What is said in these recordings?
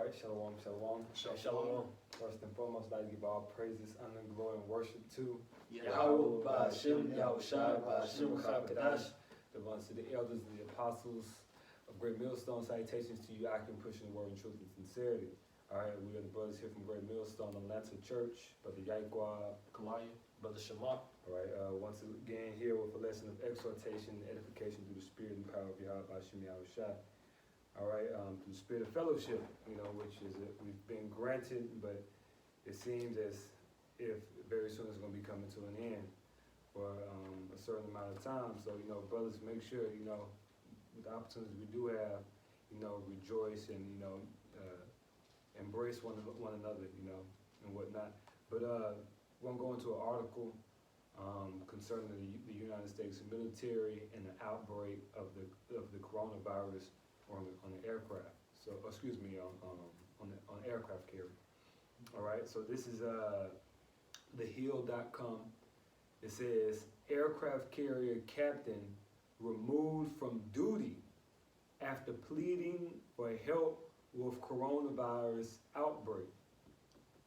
right, shalom, shalom. Shalom. First and foremost, I'd like to give all praises, honor, glory, and worship to Yahawah, Bahasham, Yahawashi, Bahasham, Qadash. The ones to the elders, the apostles of Great Millstone. Salutations to you, acting, pushing the word in truth and sincerity. All right, we are the brothers here from Great Millstone, Atlanta Church, Brother Yahawah, Brother Shema. all right, once again here with a lesson of exhortation and edification through the spirit and power of Yahawah, Bahasham, Yahawashi. All right, through the spirit of fellowship, which is we've been granted, but it seems as if very soon it's going to be coming to an end for a certain amount of time. So, brothers, make sure, with the opportunities we do have, rejoice and, embrace one another, and whatnot. But we're going to go into an article concerning the United States military and the outbreak of the coronavirus on the aircraft. So, excuse me, on aircraft carrier. All right. So this is thehill.com. It says aircraft carrier captain removed from duty after pleading for help with coronavirus outbreak.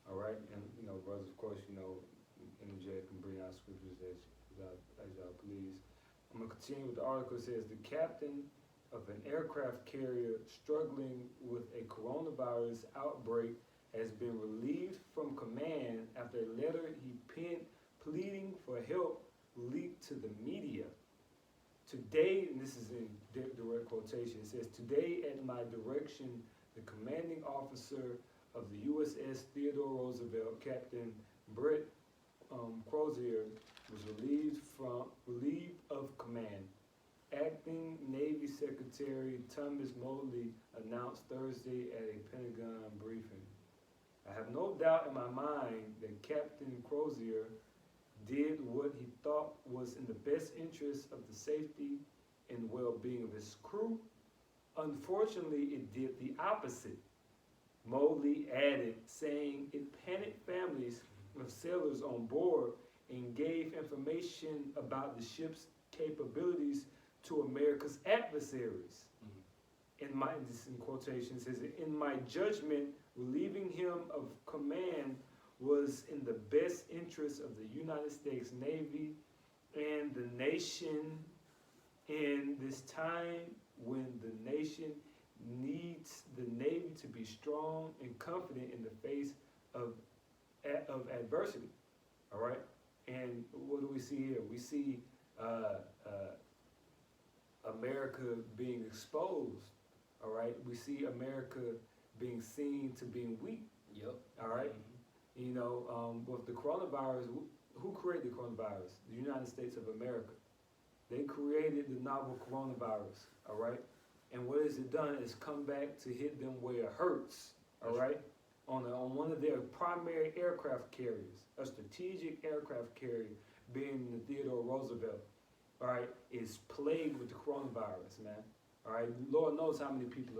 All right, and brothers, of course, interject and bring out scriptures as y'all please. I'm gonna continue with the article. It says the captain of an aircraft carrier struggling with a coronavirus outbreak has been relieved from command after a letter he penned pleading for help leaked to the media. Today, and this is in direct quotation, it says, today at my direction, the commanding officer of the USS Theodore Roosevelt, Captain Brett Crozier, was relieved of command. Acting Navy Secretary Thomas Motley announced Thursday at a Pentagon briefing. I have no doubt in my mind that Captain Crozier did what he thought was in the best interest of the safety and well-being of his crew. Unfortunately, it did the opposite. Motley added, saying it panicked families of sailors on board and gave information about the ship's capabilities to America's adversaries. This in quotation says, in my judgment, relieving him of command was in the best interest of the United States Navy and the nation in this time when the nation needs the Navy to be strong and confident in the face of adversity. All right? And what do we see here? We see America being exposed. All right? We see America being seen to being weak. Yep. All right? With the coronavirus, who created the coronavirus? The United States of America. They created the novel coronavirus. All right? And what has it done is come back to hit them where it hurts. All right? On one of their primary aircraft carriers, a strategic aircraft carrier, being the Theodore Roosevelt, all right, is plagued with the coronavirus, man. All right, Lord knows how many people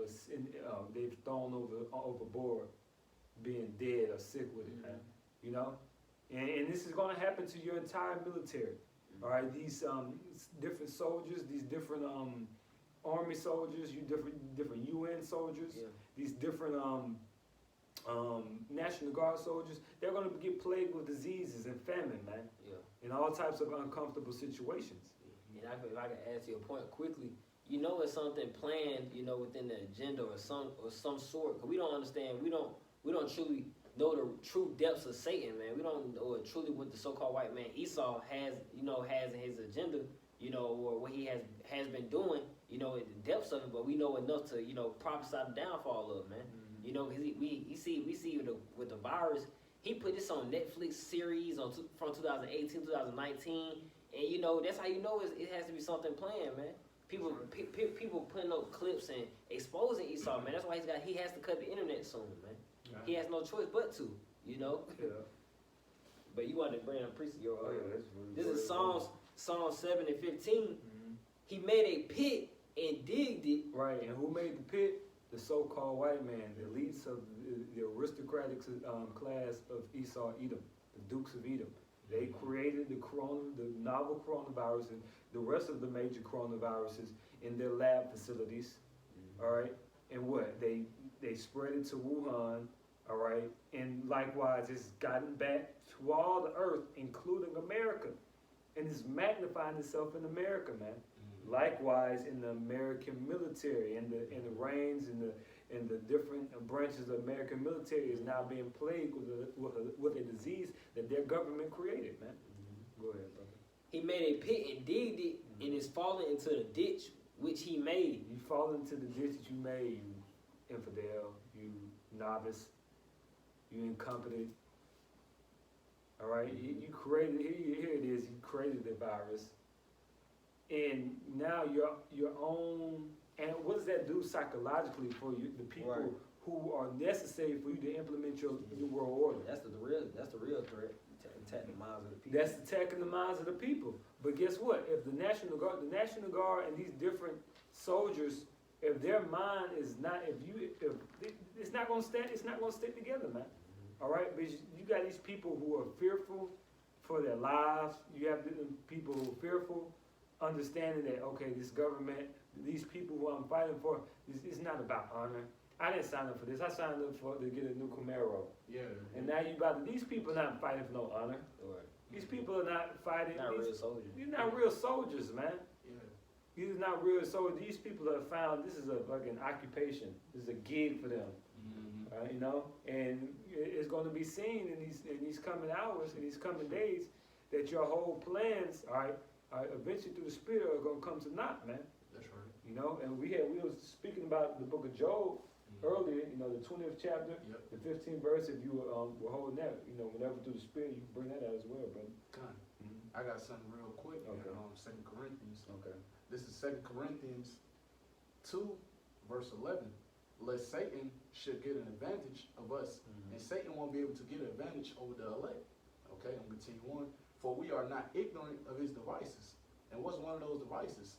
they've thrown overboard, being dead or sick with it, man. And this is going to happen to your entire military. All right, these different soldiers, these different army soldiers, different UN soldiers, these different National Guard soldiers, they're going to get plagued with diseases and famine, man. In all types of uncomfortable situations. And if I can add to your point quickly, it's something planned, within the agenda or some sort. Cause we don't understand. We don't truly know the true depths of Satan, man. We don't know truly what the so-called white man Esau has in his agenda, or what he has been doing, the depths of it. But we know enough to, prophesy the downfall of, man. Because we see with the virus, he put this on Netflix series from 2018, 2019, and that's how it has to be something planned, man. People putting up clips and exposing Esau, man. That's why he has to cut the internet soon, man. Yeah. He has no choice but to, Yeah. But you want to bring up priest your that's really this is Psalms 7 and 15. He made a pit and digged it. Right, and who made the pit? The so-called white man, the elites of the aristocratic class of Esau, Edom, the Dukes of Edom. They created the novel coronavirus and the rest of the major coronaviruses in their lab facilities, all right? and what they spread it to Wuhan, all right, and likewise it's gotten back to all the earth, including America, and it's magnifying itself in America, man. Likewise in the American military, and the reigns and the different branches of American military is now being plagued with a disease that their government created, man. Go ahead, brother. He made a pit and digged it, and is fallen into the ditch which he made. You fall into the ditch that you made, you infidel, you novice, you incompetent. All right, you created, here it is, you created the virus. And now your own, and what does that do psychologically for you, the people Right. who are necessary for you to implement your new world order? That's the real threat. Attacking the minds of the people. That's attacking the minds of the people. But guess what? If the National Guard and these different soldiers, if their mind is not, if it's not gonna stand, it's not gonna stick together, man. All right, because you got these people who are fearful for their lives. You have people who are fearful, understanding that, okay, this government, these people who I'm fighting for, it's not about honor. I didn't sign up for this. I signed up to get a new Camaro. Yeah. And now these people are not fighting for no honor. Right. These people are not fighting. Not real soldiers. These not real soldiers, man. Yeah. These are not real soldiers. These people have found this is a fucking occupation. This is a gig for them. You know, and it's going to be seen in these coming hours, in these coming days, that your whole plans, all right, eventually through the Spirit are going to come to naught, man. That's right. You know, and we were speaking about the book of Job earlier. You know, the 20th chapter, Yep. the 15th verse. If you were holding that, you know, whenever through the Spirit, you can bring that out as well, brother. Con. I got something real quick. Okay. In 2 Corinthians. Okay. This is 2 Corinthians 2, verse 11. Lest Satan should get an advantage of us, and Satan won't be able to get an advantage over the elect. Okay, I'm going to continue on. For we are not ignorant of his devices. And what's one of those devices?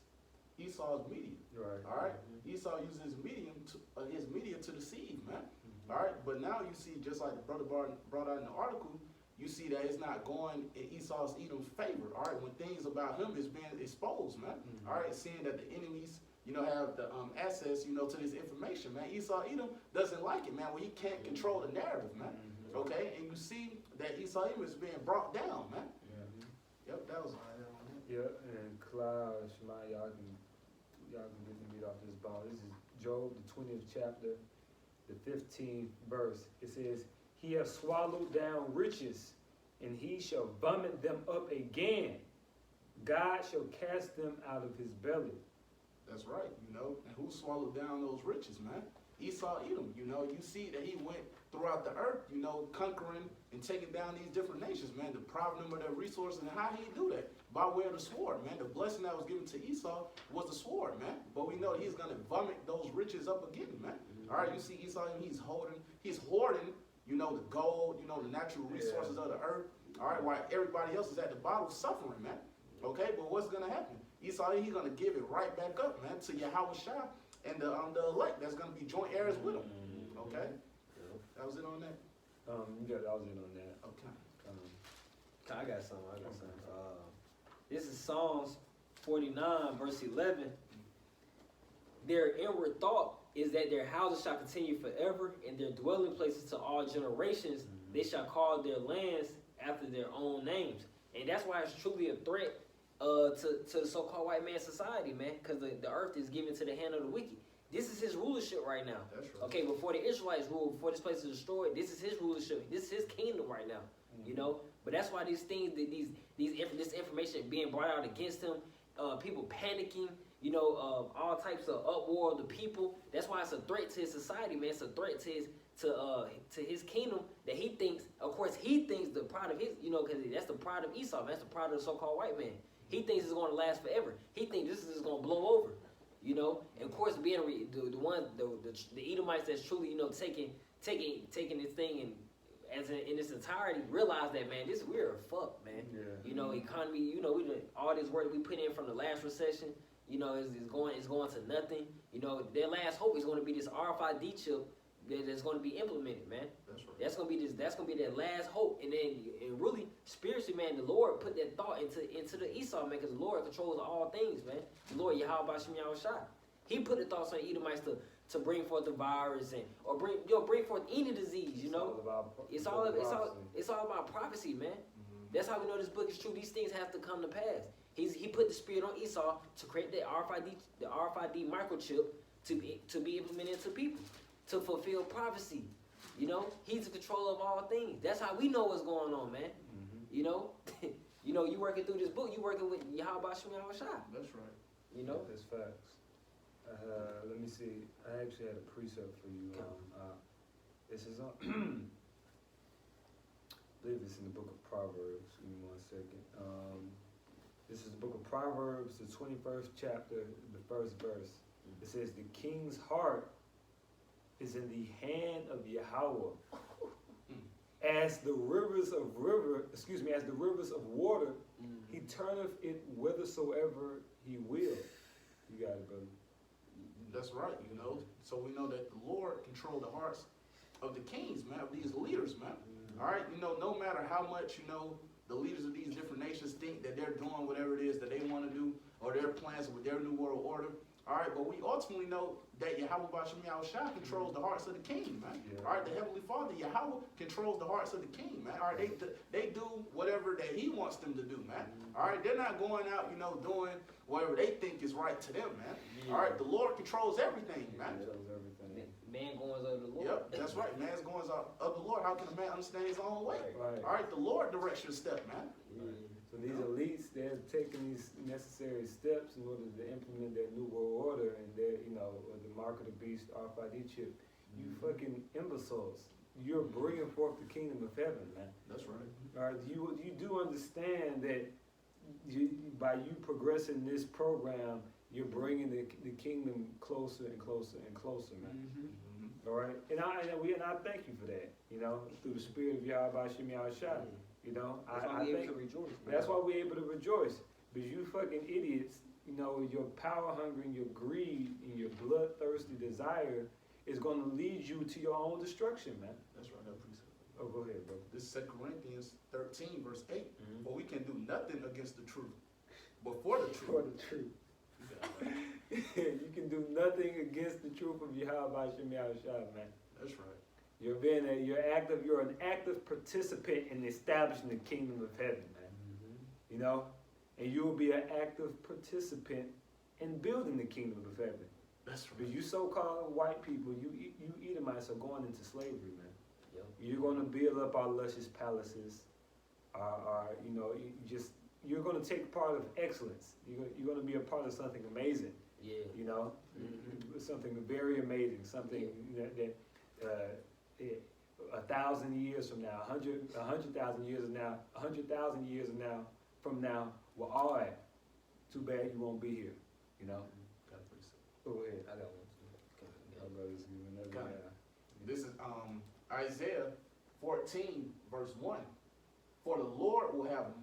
Esau's media. Right. All right. Esau uses his media to deceive, man. All right. But now you see, just like the brother brought out in the article, you see that it's not going in Esau's Edom's favor. All right. When things about him is being exposed, man. All right. Seeing that the enemies, you know, have the access, you know, to this information, man. Esau Edom doesn't like it, man. When he can't control the narrative, man. Okay. And you see that Esau Edom is being brought down, man. Yep. That was all I had on that. Yeah, and Cloud, Shema, y'all can get the meat off this bone. This is Job, the 20th chapter, the 15th verse. It says, he has swallowed down riches, and he shall vomit them up again. God shall cast them out of his belly. That's right, you know. And who swallowed down those riches, man? Esau Edom, you know. You see that he went throughout the earth, you know, conquering and taking down these different nations, man, depriving them of their resources. And how did he do that? By way of the sword, man. The blessing that was given to Esau was the sword, man. But we know he's going to vomit those riches up again, man. All right, you see Esau, he's hoarding, you know, the gold, you know, the natural resources of the earth. All right, while everybody else is at the bottom suffering, man. Okay, but what's going to happen? Esau, he's going to give it right back up, man, to Yahawashi and the elect that's going to be joint heirs with him. Okay? That was it on that? I was in on that. Okay. I got something. This is Psalms 49, verse 11. Their inward thought is that their houses shall continue forever, and their dwelling places to all generations. They shall call their lands after their own names. And that's why it's truly a threat to the so-called white man society, man, because the earth is given to the hand of the wicked. This is his rulership right now. That's right. Okay, before the Israelites ruled, before this place is destroyed, this is his rulership. This is his kingdom right now. You know, but that's why these things, this information being brought out against him, people panicking, you know, all types of uproar of the people. That's why it's a threat to his society, man. It's a threat to his kingdom that he thinks. Of course, he thinks the pride of his, you know, because that's the pride of Esau. Man. That's the pride of the so-called white man. He thinks it's going to last forever. He thinks this is going to blow over. You know, and of course, being the Edomites that's truly, you know, taking this thing and in its entirety, realize that, man, we're fucked, man. Yeah. You know, economy, you know, all this work we put in from the last recession, you know, is going to nothing. You know, their last hope is going to be this RFID chip that's going to be implemented, man. That's right. That's going to be their last hope. And really, spiritually, man, the Lord put that thought into the Esau, man, because the Lord controls all things, man. The Lord, Bahasham, Yahawashi. He put the thoughts on Edomites to bring forth the virus or bring forth any disease. You know, it's all about prophecy, man. That's how we know this book is true. These things have to come to pass. He put the spirit on Esau to create the RFID microchip to be implemented to people to fulfill prophecy. You know, he's in control of all things. That's how we know what's going on, man. You know, you working through this book. You working with Yahawah, Yahawashi. That's right. You know, that's facts. Let me see. I actually had a precept for you. This is on. I believe it's in the book of Proverbs. Give me 1 second. This is the book of Proverbs, the 21st chapter, the first verse. It says, "The king's heart is in the hand of Yahawah. As the rivers of water, he turneth it whithersoever he will." You got it, brother. That's right, you know. So we know that the Lord controlled the hearts of the kings, man, of these leaders, man. All right, you know, no matter how much, you know, the leaders of these different nations think that they're doing whatever it is that they want to do or their plans with their new world order. All right, but we ultimately know that Yahawah Bahasham Yahawashi controls the hearts of the king, man. Yeah. All right, the Heavenly Father, Yahawah, controls the hearts of the king, man. All right, they do whatever that he wants them to do, man. All right, they're not going out, you know, doing whatever they think is right to them, man. All right, the Lord controls everything, man. Man goings of the Lord. Yep, that's right. Man's goings of the Lord. How can a man understand his own way? Right. All right, the Lord directs your step, man. So these elites, they're taking these necessary steps in order to implement their new world order and their, you know, the mark of the beast, RFID chip. You fucking imbeciles. You're bringing forth the kingdom of heaven, man. That's right. All right, you do understand that by you progressing this program, you're bringing the kingdom closer and closer and closer, man. All right, and I thank you for that. You know, through the spirit of Yahawah Yahawashi. You know, that's why we're able to rejoice. That's why we're able to rejoice. Because you fucking idiots, you know, your power hunger and your greed and your bloodthirsty desire is going to lead you to your own destruction, man. That's right. That precept. Oh, go ahead, bro. This is 2 Corinthians 13, verse 8. For we can do nothing against the truth, but for the truth. For the truth. You can do nothing against the truth of Yahawah Yahawashi, man. That's right. You're an active participant in establishing the kingdom of heaven, man. You know, and you will be an active participant in building the kingdom of heaven. That's right. Because you so-called white people, you Edomites are going into slavery, man. Yep. You're going to build up our luscious palaces. You know, you're going to take part of excellence. You're going to be a part of something amazing. Yeah. You know, something very amazing. Something that 1,000 years from now, 100,000 years from now, 100,000 years from now, we're all at. Too bad you won't be here. You know. Go ahead. I got one. This is Isaiah 14, verse 1. For the Lord will have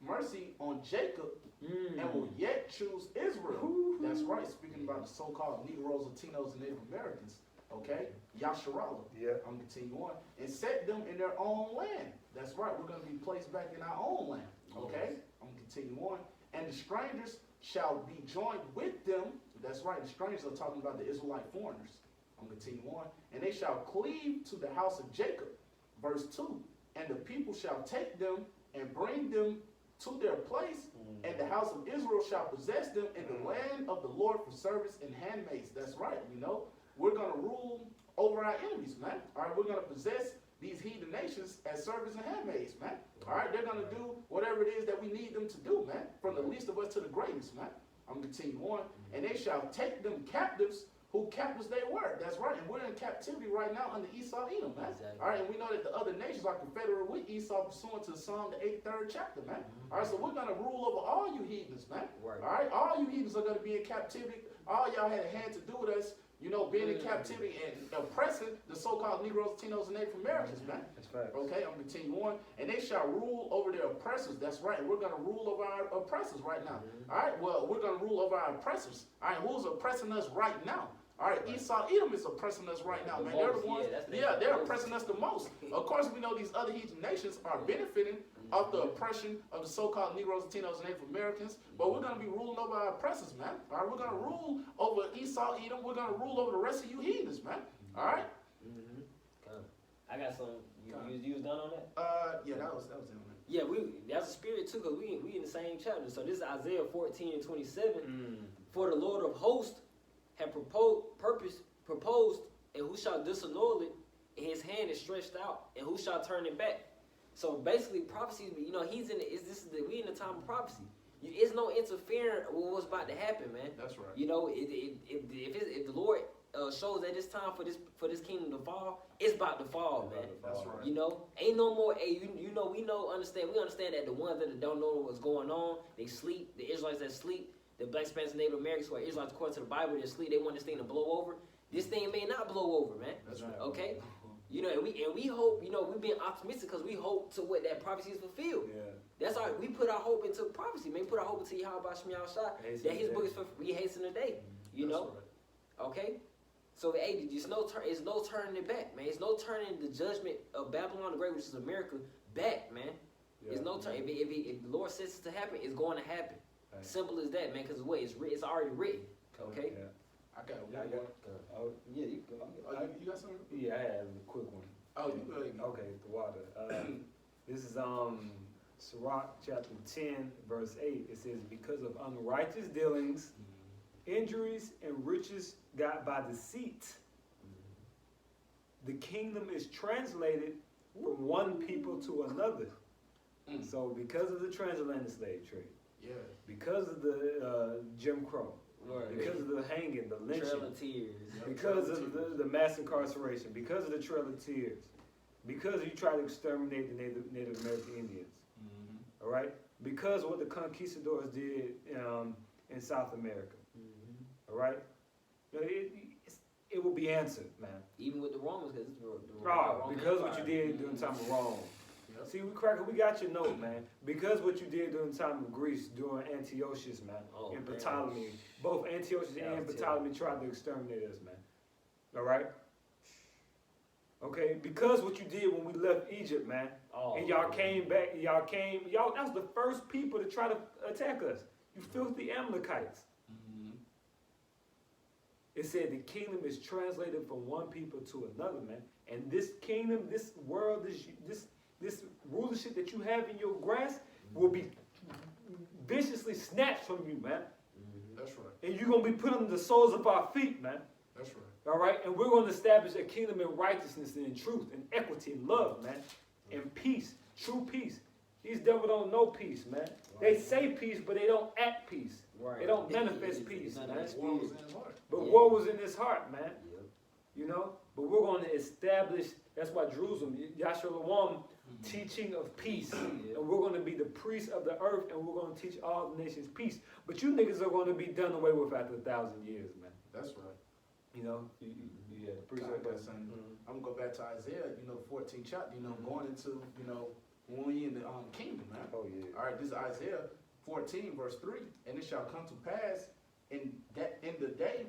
mercy on Jacob and will yet choose Israel. That's right, speaking about the so-called Negroes, Latinos, and Native Americans. Okay? Yasharallah. Yeah. I'm going to continue on. And set them in their own land. That's right, we're going to be placed back in our own land. Okay? I'm going to continue on. And the strangers shall be joined with them. That's right, the strangers are talking about the Israelite foreigners. I'm going to continue on. And they shall cleave to the house of Jacob. Verse 2. And the people shall take them and bring them to their place, and the house of Israel shall possess them in the land of the Lord for service and handmaids. That's right, you know. We're going to rule over our enemies, man. All right, we're going to possess these heathen nations as servants and handmaids, man. All right, they're going to do whatever it is that we need them to do, man. From the least of us to the greatest, man. I'm going to continue on. And they shall take them captives, who captives they were. That's right. And we're in captivity right now under Esau, Edom, man. Exactly. All right, and we know that the other nations are confederate with Esau pursuant to Psalm, the 3rd chapter, man. All right, so we're going to rule over all you heathens, man. Right. All right, all you heathens are going to be in captivity. All y'all had a hand to do with us, you know, being in captivity and oppressing the so-called Negroes, Latinos, and Native Americans, man. That's fact. Okay, I'm going to continue on. And they shall rule over their oppressors. That's right. And we're going to rule over our oppressors right now. All right, well, we're going to rule over our oppressors. All right, who's oppressing us right now? All right, Esau, Edom is oppressing us right now, man. They're the ones, they're oppressing us the most. Of course, we know these other heathen nations are benefiting of the oppression of the so-called Negroes, Latinos, and Native Americans, but we're going to be ruling over our oppressors, man. All right, we're going to rule over Esau, Edom. We're going to rule over the rest of you heathens, man. All right? I got some. You was done on that? Yeah, that was it, man. Yeah, that's a spirit too, because we in the same chapter. So this is Isaiah 14 and 27. For the Lord of hosts had proposed, and who shall disannul it? And his hand is stretched out, and who shall turn it back? So basically, prophecy. You know, we in the time of prophecy. It's no interfering with what's about to happen, man. That's right. You know, if the Lord shows that it's time for this kingdom to fall, it's about to fall, man. That's right. You know, ain't no more. Hey, you know, we understand that the ones that don't know what's going on, they sleep. The Israelites that sleep, the Black, Spanish, and Native Americans who are Israelites according to the Bible, they sleep. They want this thing to blow over. This thing may not blow over, man. That's right. Okay. You know, and we hope. You know, we've been optimistic because we hope to what that prophecy is fulfilled. Yeah. That's all. We put our hope into prophecy. Man, put our hope into Yahawashi. That his book is for we hasten the day. You know. Right. Okay. So hey, it's no turning it back, man. It's no turning the judgment of Babylon the Great, which is America, back, man. Yeah. It's no turn. If the Lord says it to happen, it's going to happen. Right. Simple as that, man. Because it's already written. Okay. Yeah. I got one. Oh, Yeah, you go. You got something? yeah, I have a quick one. Oh, you go ahead. Okay, the water. This is Sirach chapter 10, verse 8. It says, because of unrighteous dealings, injuries, and riches got by deceit, the kingdom is translated from one people to another. So because of the transatlantic slave trade, Yeah. because of the Jim Crow, Right. because of the hanging, the lynching, Trail of Tears. because of the mass incarceration, because of the Trail of Tears, because you try to exterminate the Native American Indians, all right? Because of what the conquistadors did in South America, all right? You know, it will be answered, man. Even with the Romans, because it's the Oh, Roman because what you Empire. did during the time of Rome. Yep. See, we got your note, man. Because what you did during the time of Greece, during Antiochus, man, Oh, and man. Ptolemy, both Antiochus Yeah, and too. Ptolemy tried to exterminate us, man. All right? Okay, because what you did when we left Egypt, man, Oh, and y'all man. came back, that was the first people to try to attack us. You filthy Amalekites. It said the kingdom is translated from one people to another, man. And this kingdom, this world, this rulership that you have in your grasp will be viciously snatched from you, man. That's right. And you're going to be put under the soles of our feet, man. That's right. All right? And we're going to establish a kingdom in righteousness and in truth and equity and love, man. And peace, true peace. These devils don't know peace, man. They say peace, but they don't act peace. Right. They don't manifest peace, It's not man. that War was spirit. in his heart. But Yeah. what was in his heart, man? Yep. You know? But we're going to establish, that's why Jerusalem, Yahawah, teaching of peace. Yeah. And we're going to be the priests of the earth, and we're going to teach all the nations peace. But you niggas are going to be done away with after 1,000 years, man. That's right. You know? You appreciate that. I'm gonna go back to Isaiah, 14th chapter, going into, when we in the kingdom, man. Oh, yeah. All right, this is Isaiah 14, verse 3. And it shall come to pass in the day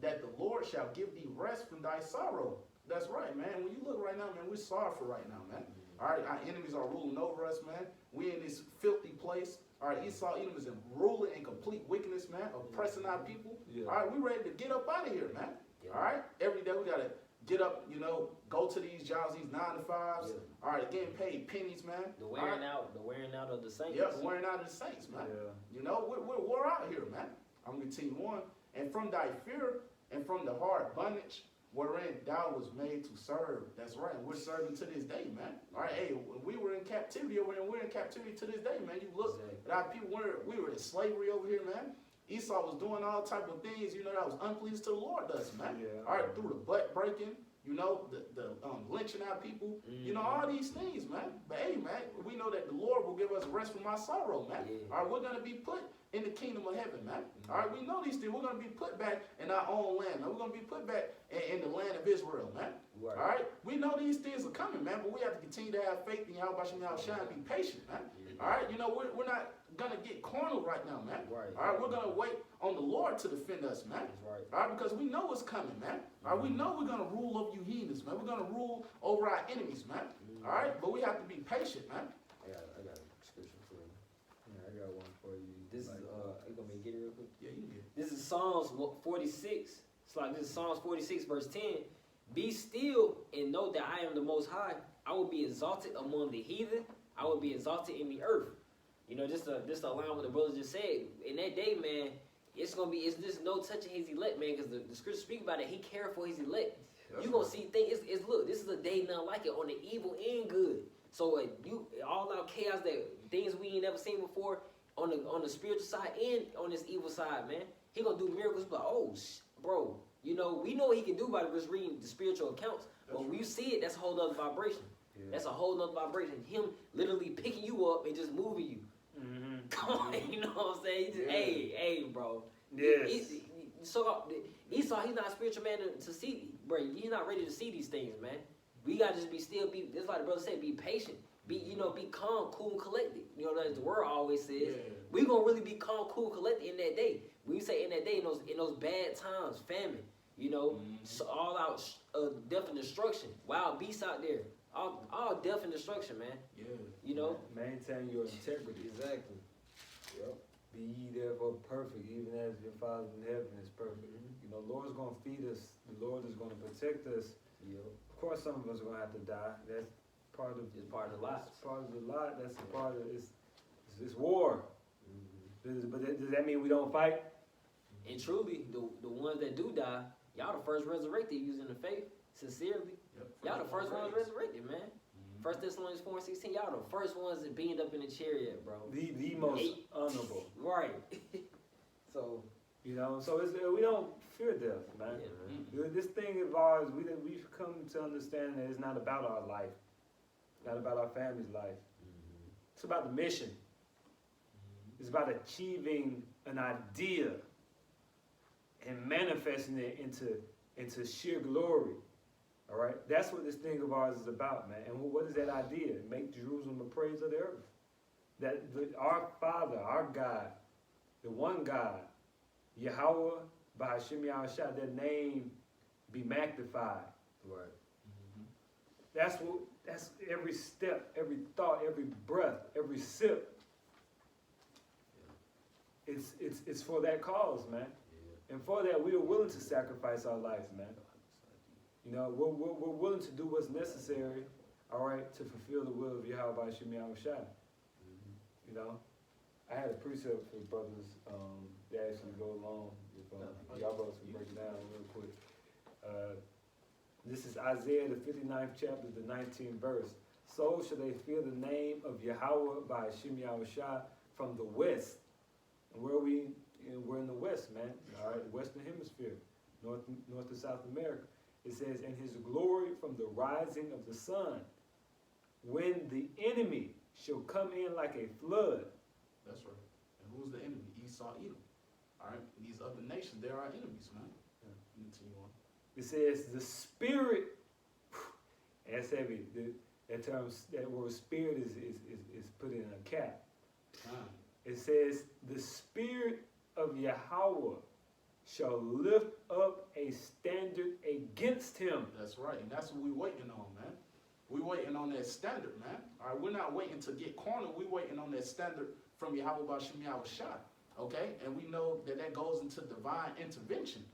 that the Lord shall give thee rest from thy sorrow. That's right, man. When you look right now, man, we're sorrowful right now, man. All right, our enemies are ruling over us, man. We in this filthy place. All right, Esau, Edom is ruling in complete wickedness, man, oppressing our people. Yeah. All right, we ready to get up out of here, man. Yeah. All right, every day we gotta get up, go to these jobs, these 9 to 5s. Yeah. All right, getting paid pennies, man. The All wearing right? out of the saints. Yep, wearing out of the saints, man. Yeah. We're wore out here, man. I'm gonna continue on. And from thy fear and from the hard bondage wherein thou was made to serve. That's right, and we're serving to this day, man. All right, hey, when we were in captivity over here, we're in captivity to this day, man. You look at our people, we were in slavery over here, man. Esau was doing all type of things, that was unpleasing to the Lord to us, man. Yeah. All right, through the butt breaking, the lynching our people, all these things, man. But hey, man, we know that the Lord will give us rest from our sorrow, man. Yeah. All right, we're gonna be put in the kingdom of heaven, man. All right, we know these things. We're gonna be put back in our own land, man. We're gonna be put back in the land of Israel, man. Right. All right, we know these things are coming, man. But we have to continue to have faith in Yahawashi and Yahawashi and be patient, man. All right, we're not gonna get carnal right now, man. Right. All right, we're gonna wait on the Lord to defend us, man. That's right. All right, because we know what's coming, man. All right, we know we're gonna rule over you heathens, man. We're gonna rule over our enemies, man. All right, but we have to be patient, man. I got a scripture for you. Yeah, I got one for you. This is you gonna get it real quick? Yeah, you get it. This is Psalms 46. It's like this is Psalms 46 verse 10. Be still and know that I am the Most High. I will be exalted among the heathen. I will be exalted in the earth. You know, just to align what the brother just said. In that day, man, it's just no touching his elect, man, because the scripture speak about it. He cared for his elect. That's You gonna see things. Look, this is a day none like it on the evil and good. So you all out chaos, that things we ain't never seen before on the spiritual side and on this evil side, man. He gonna do miracles, but bro, you know we know what he can do by just reading the spiritual accounts. But when you see it, that's a whole other vibration. Yeah. That's a whole other vibration. Him literally picking you up and just moving you. Mm-hmm. Come on, you know what I'm saying? He just, hey, bro. Yes. So Esau, he's not a spiritual man to see, bro. He's not ready to see these things, man. We gotta just be still. That's why the brother said, be patient. Be calm, cool, and collected. You know as the word always says. Yeah. We gonna really be calm, cool, and collected in that day. When you say in that day, in those bad times, famine, so all out death and destruction, wild beasts out there, all death and destruction, man. Yeah. You know. Maintain your integrity. Exactly. Yep. Be ye therefore perfect, even as your Father in heaven is perfect. Mhm. You know, Lord's gonna feed us. The Lord is gonna protect us. Yep. Of course, some of us are gonna have to die. That's part of. It's part of the lot. It's part of the lot. That's a part of it's war. Mm-hmm. But does that mean we don't fight? And truly, the ones that do die, y'all the first resurrected using the faith, sincerely. Yep. Y'all the first ones resurrected, man. 1 Thessalonians 4:16, y'all the first ones that beamed up in the chariot, bro. The most honorable. Right. So, So we don't fear death, man. yeah, man. This thing of ours, we've come to understand that it's not about our life, not about our family's life. It's about the mission. It's about achieving an idea and manifesting it into sheer glory. All right, that's what this thing of ours is about, man. And what is that idea? Make Jerusalem the praise of the earth. Our Father, our God, the one God, Yahawah, Bahasham, Yahawashi, their name be magnified. Right. That's every step, every thought, every breath, every sip. It's for that cause, man. Yeah. And for that, we are willing to sacrifice our lives, man. We're willing to do what's necessary, all right, to fulfill the will of Yahawah by Shem Yahawashi. I had a precept for brothers that actually go along with y'all brothers can break it down real quick. This is Isaiah the 59th chapter, the 19th verse. So shall they fear the name of Yahawah by Shem Yahawashi from the west. And we're in the west, man. All right, the Western Hemisphere, North to South America. It says, and his glory from the rising of the sun, when the enemy shall come in like a flood. That's right. And who's the enemy? Esau, Edom. All right. These other nations, they're our enemies, man. Yeah. Continue on. It says the spirit. That's heavy. That word spirit is put in a cap. It says the spirit of Yahawah shall lift up a standard against him. That's right, and that's what we're waiting on, man. We're waiting on that standard, man. All right, we're not waiting to get cornered. We're waiting on that standard from Yahawah Bahasham Yahawashi. Okay, and we know that goes into divine intervention.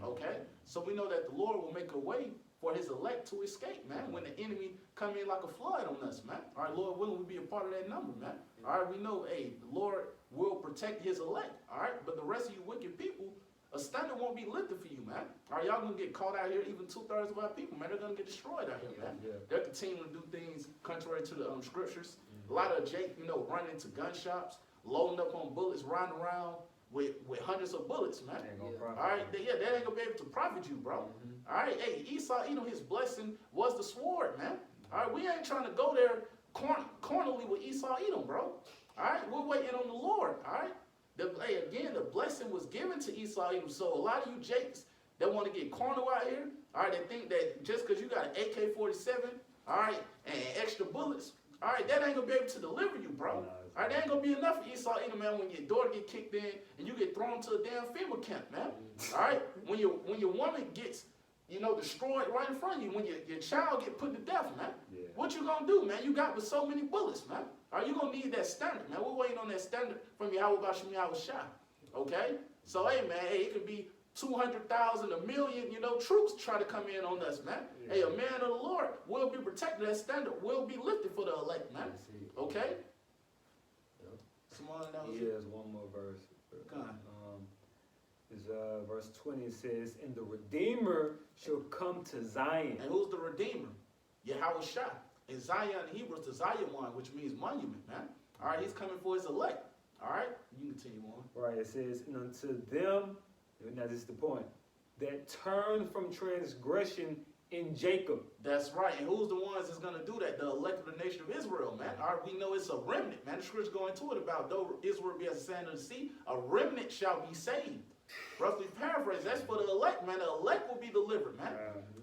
Okay, so we know that the Lord will make a way for his elect to escape, man. When the enemy come in like a flood on us, man. All right, Lord willing, we'll be a part of that number, man. All right, we know, the Lord will protect his elect. All right, but the rest of you wicked people, a standard won't be lifted for you, man. All right, y'all gonna get caught out here. Even 2/3 of our people, man, they're gonna get destroyed out here, man. Yeah. They're continuing to do things contrary to the scriptures. A lot of Jake, running into gun shops, loading up on bullets, riding around with hundreds of bullets, man. Ain't gonna Yeah. profit. All right, that ain't gonna be able to profit you, bro. All right, Esau, his blessing was the sword, man. All right, we ain't trying to go there cornerly with Esau, bro. All right, we're waiting on the Lord. All right. Again, the blessing was given to Esau. So a lot of you Jakes that want to get cornered out here, all right, they think that just because you got an AK-47, all right, and extra bullets, all right, that ain't going to be able to deliver you, bro. All right, that ain't going to be enough for Esau, man, when your daughter get kicked in and you get thrown to a damn FEMA camp, man. All right, when your woman gets, destroyed right in front of you, when your child get put to death, man. Yeah. What you going to do, man? You got with so many bullets, man. Are you gonna need that standard, man? We're waiting on that standard from Yahawah, Bahasham, Yahawashi. Okay? So, hey, man, hey, it could be 200,000, a million, troops try to come in on us, man. Yeah. Hey, a man of the Lord will be protected. That standard will be lifted for the elect, man. Okay? There's one more verse. Verse 20 says, and the Redeemer shall come to Zion. And who's the Redeemer? Yahawashi. In Zion, in Hebrew, it's the Zion one, which means monument, man. All right, he's coming for his elect. All right, you can continue on. Right, it says, and unto them, now this is the point, that turn from transgression in Jacob. That's right, and who's the ones that's going to do that? The elect of the nation of Israel, man. All right, we know it's a remnant, man. The scripture go into it about, though Israel be as the sand of the sea, a remnant shall be saved. Roughly paraphrase, that's for the elect, man. The elect will be delivered, man.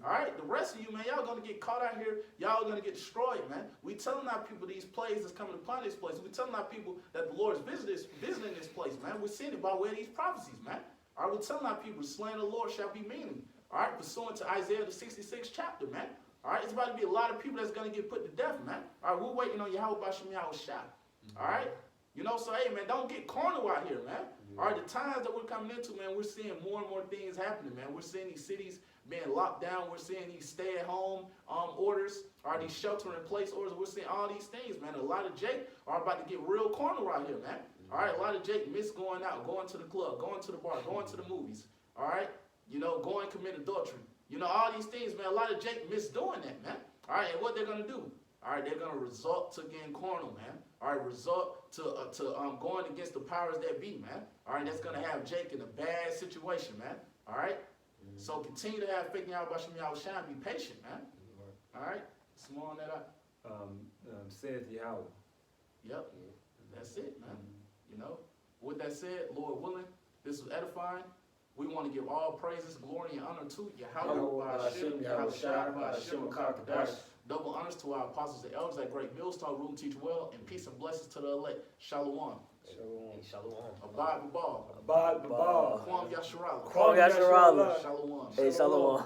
All right, the rest of you, man, y'all going to get caught out here. Y'all going to get destroyed, man. We telling our people these plagues that's coming upon this place. We telling our people that the Lord is visiting this place, man. We're seeing it by way of these prophecies, man. All right, we're telling our people, slain of the Lord shall be meaning. All right, pursuant to Isaiah the 66th chapter, man. All right, it's about to be a lot of people that's going to get put to death, man. All right, we're waiting on Yahawah, Bahasham, Yahawashi. All right? So, hey, man, don't get carnal out here, man. All right, the times that we're coming into, man, we're seeing more and more things happening, man. We're seeing these cities being locked down. We're seeing these stay-at-home orders, or these shelter-in-place orders. We're seeing all these things, man. A lot of Jake are about to get real carnal out here, man. All right, a lot of Jake miss going out, going to the club, going to the bar, going to the movies. All right, going and commit adultery. All these things, man. A lot of Jake miss doing that, man. All right, and what they're gonna do? All right, they're gonna resort to getting carnal, man. All right, resort to going against the powers that be, man. All right, that's gonna have Jake in a bad situation, man. All right, so continue to have faith in Yahawah, Bahasham, Yahawashi, and be patient, man. All right, small on that out. Saith Yahawah. Yep, that's it, man. With that said, Lord willing, this was edifying. We want to give all praises, glory, and honor to Yahawah, Bahasham, Yahawashi, Bahasham, Qadash. Double honors to our apostles and elders at Great Millstone, room teach well, and peace and blessings to the elect. Shalom. Shalom. Abad Babal. Abad Babal. Kwam Yasharala. Kwam Yasharala. Shalom. Hey, Shalom.